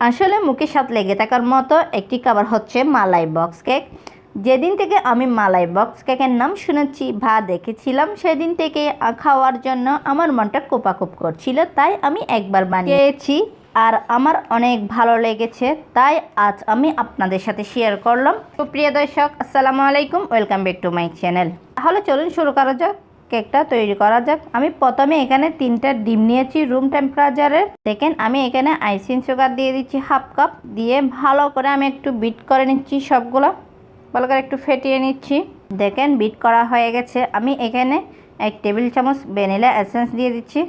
আসলে মুখে স্বাদ লেগে থাকার মতো একটি খাবার হচ্ছে মালাই বক্স কেক। যেদিন থেকে আমি মালাই বক্স কেকের নাম শুনেছি বা দেখেছিলাম, সেদিন থেকে খাওয়ার জন্য আমার মনটা কোপাকুপ করছিল, তাই আমি একবার বানিয়েছি আর আমার অনেক ভালো লেগেছে, তাই আজ আমি আপনাদের সাথে শেয়ার করলাম। তো প্রিয় দর্শক, আসসালামু আলাইকুম, welcome back to my channel. তাহলে চলুন শুরু করা যাক, কেকটা তৈরি করা যাক। আমি প্রথমে এখানে 3টা ডিম নিয়েছি রুম টেম্পারেচারের। দেখেন আমি এখানে আইসিং সুগার দিয়ে দিচ্ছি হাফ কাপ, দিয়ে ভালো করে আমি একটু বিট করে নিচ্ছি, সবগুলো ভালো করে একটু ফেটিয়ে নিচ্ছি। দেখেন বিট করা হয়ে গেছে। আমি এখানে 1 টেবিল চামচ ভ্যানিলা এসেন্স দিয়ে দিচ্ছি।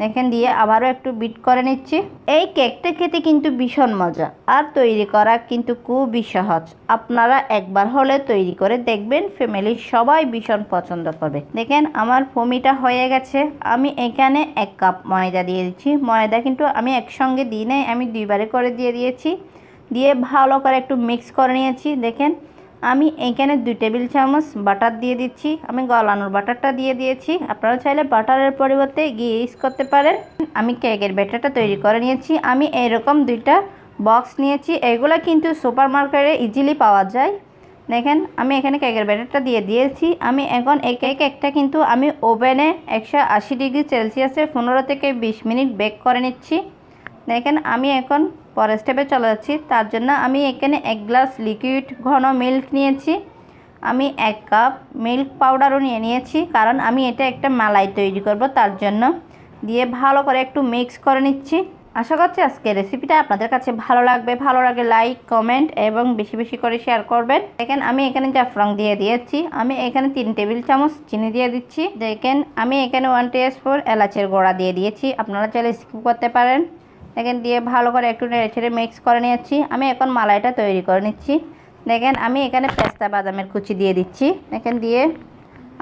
দেখেন দিয়ে আবারও একটু বিট করে নিচ্ছি। এই কেকটা খেতে কিন্তু ভীষণ মজা আর তৈরি করা কিন্তু খুবই সহজ। আপনারা একবার হলে তৈরি করে দেখবেন, ফ্যামিলির সবাই ভীষণ পছন্দ করবে। দেখেন আমার ফমিটা হয়ে গেছে। আমি এখানে 1 কাপ ময়দা দিয়ে দিচ্ছি। ময়দা কিন্তু আমি একসঙ্গে দিই নাই, আমি 2বারে করে দিয়ে দিয়েছি। দিয়ে ভালো করে একটু মিক্স করে নিয়েছি। দেখেন আমি এখানে 2 টেবিল চামচ বাটার দিয়ে দিচ্ছি। আমি গলানোর বাটারটা দিয়ে দিয়েছি, আপনারা চাইলে বাটারের পরিবর্তে ঘি ইউজ করতে পারেন। আমি কেকের ব্যাটারটা তৈরি করে নিয়েছি। আমি এরকম 2টা বক্স নিয়েছি, এগুলো কিন্তু সুপার মার্কেটে ইজিলি পাওয়া যায়। দেখেন আমি এখানে কেকের ব্যাটারটা দিয়ে দিয়েছি। আমি এখন এই কেকটা কিন্তু আমি ওভেনে 180 ডিগ্রি সেলসিয়াসে 15 থেকে 20 মিনিট বেক করে নিচ্ছি। দেখেন আমি এখন পরের স্টেপে চলে যাচ্ছি। তার জন্য আমি এখানে 1 গ্লাস লিকুইড ঘন মিল্ক নিয়েছি। আমি 1 কাপ মিল্ক পাউডারও নিয়েছি, কারণ আমি এটা একটা মালাই তৈরি করব, তার জন্য। দিয়ে ভালো করে একটু মিক্স করে নিচ্ছি। আশা করছি আজকের রেসিপিটা আপনাদের কাছে ভালো লাগবে। ভালো লাগে লাইক, কমেন্ট এবং বেশি বেশি করে শেয়ার করবেন। দেখেন আমি এখানে জাফরান দিয়ে দিয়েছি। আমি এখানে 3 টেবিল চামচ চিনি দিয়ে দিচ্ছি। দেখেন আমি এখানে 1 টিস্পুন এলাচের গুঁড়া দিয়ে দিয়েছি, আপনারা চাইলে স্কিপ করতে পারেন। দেখেন দিয়ে ভালো করে একটু নেড়েচেড়ে মিক্স করে নিয়েছি। আমি এখন মালাইটা তৈরি করে নিচ্ছি। দেখেন আমি এখানে পেস্তা বাদামের কুচি দিয়ে দিচ্ছি। দেখেন দিয়ে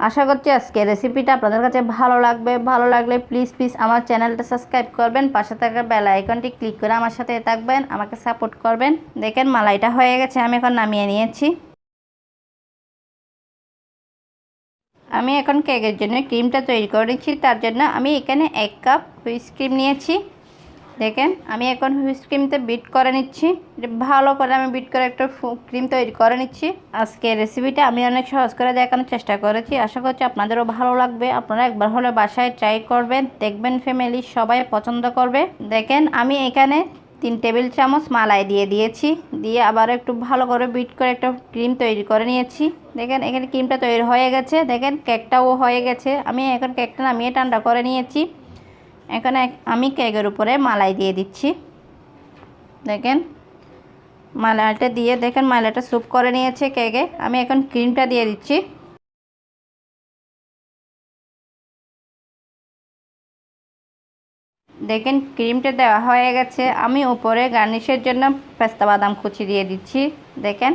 আশা করছি আজকের রেসিপিটা আপনাদের কাছে ভালো লাগবে। ভালো লাগলে প্লিজ আমার চ্যানেলটা সাবস্ক্রাইব করবেন, পাশে থাকা বেল আইকনটি ক্লিক করে আমার সাথে থাকবেন, আমাকে সাপোর্ট করবেন। দেখেন মালাইটা হয়ে গেছে, আমি এখন নামিয়ে নিয়েছি। আমি এখন কেকের জন্য ক্রিমটা তৈরি করে নিচ্ছি। তার জন্য আমি এখানে 1 কাপ হুইপ ক্রিম নিয়েছি। দেখেন আমি এখন হুইপ ক্রিমতে বিট করে নিচ্ছি। ভালো করে আমি বিট করে একটা ক্রিম তৈরি করে নিচ্ছি। আজকে রেসিপিটা আমি অনেক সহজ করে দেখানোর চেষ্টা করেছি, আশা করছি আপনাদেরও ভালো লাগবে। আপনারা একবার হলে বাসায় ট্রাই করবেন, দেখবেন ফ্যামিলি সবাই পছন্দ করবে। দেখেন আমি এখানে 3 টেবিল চামচ মালাই দিয়ে দিয়েছি। দিয়ে আবার একটু ভালো করে বিট করে একটা ক্রিম তৈরি করে নিয়েছি। দেখেন এখানে ক্রিমটা তৈরি হয়ে গেছে। দেখেন কেকটাও হয়ে গেছে। আমি এখন কেকটা নামিয়ে ঠান্ডা করে নিয়েছি। এখানে আমি কেকের উপরে মালাই দিয়ে দিচ্ছি। দেখেন মালাইটা দিয়ে, দেখেন মালাইটা স্যুপ করে নিয়েছে কেকে। আমি এখন ক্রিমটা দিয়ে দিচ্ছি। দেখেন ক্রিমটা দেওয়া হয়ে গেছে। আমি উপরে গার্নিশের জন্য পেস্তা বাদাম কুচি দিয়ে দিচ্ছি। দেখেন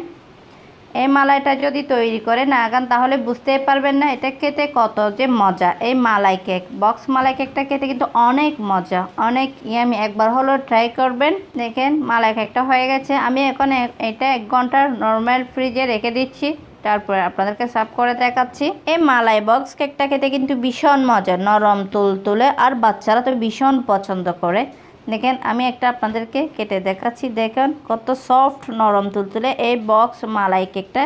এই মালাইটা যদি তৈরি করে না খান তাহলে বুঝতেই পারবেন না এটা খেতে কত যে মজা। এই মালাই কেক, বক্স মালাই কেকটা খেতে কিন্তু অনেক মজা, অনেক ইয়ামি। একবার হলো ট্রাই করবেন। দেখেন মালাই কেকটা হয়ে গেছে। আমি এখন এটা 1 ঘন্টা নর্মাল ফ্রিজে রেখে দিচ্ছি, তারপরে আপনাদেরকে সার্ভ করে দেখাচ্ছি। এই মালাই বক্স কেকটা খেতে কিন্তু ভীষণ মজা, নরম তুলতুলে, আর বাচ্চারা তো ভীষণ পছন্দ করে। দেখেন আমি একটা আপনাদেরকে কেটে দেখাচ্ছি। দেখেন কত সফট, নরম তুলতুলে এই বক্স মালাই কেকটা।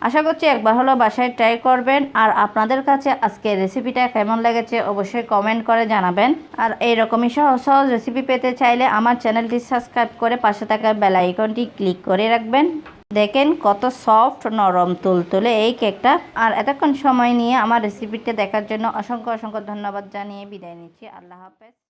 আশা করছি একবার হলো বাসায় ট্রাই করবেন। আর আপনাদের কাছে আজকের রেসিপিটা কেমন লেগেছে অবশ্যই কমেন্ট করে জানাবেন। আর এইরকমই সহজ সহজ রেসিপি পেতে চাইলে আমার চ্যানেলটি সাবস্ক্রাইব করে পাশে থাকা বেল আইকনটি ক্লিক করে রাখবেন। দেখেন কত সফট, নরম তুলতুলে এই কেকটা। আর এতক্ষণ সময় নিয়ে আমার রেসিপিটা দেখার জন্য অসংখ্য অসংখ্য ধন্যবাদ জানিয়ে বিদায় নিচ্ছি। আল্লাহ হাফেজ।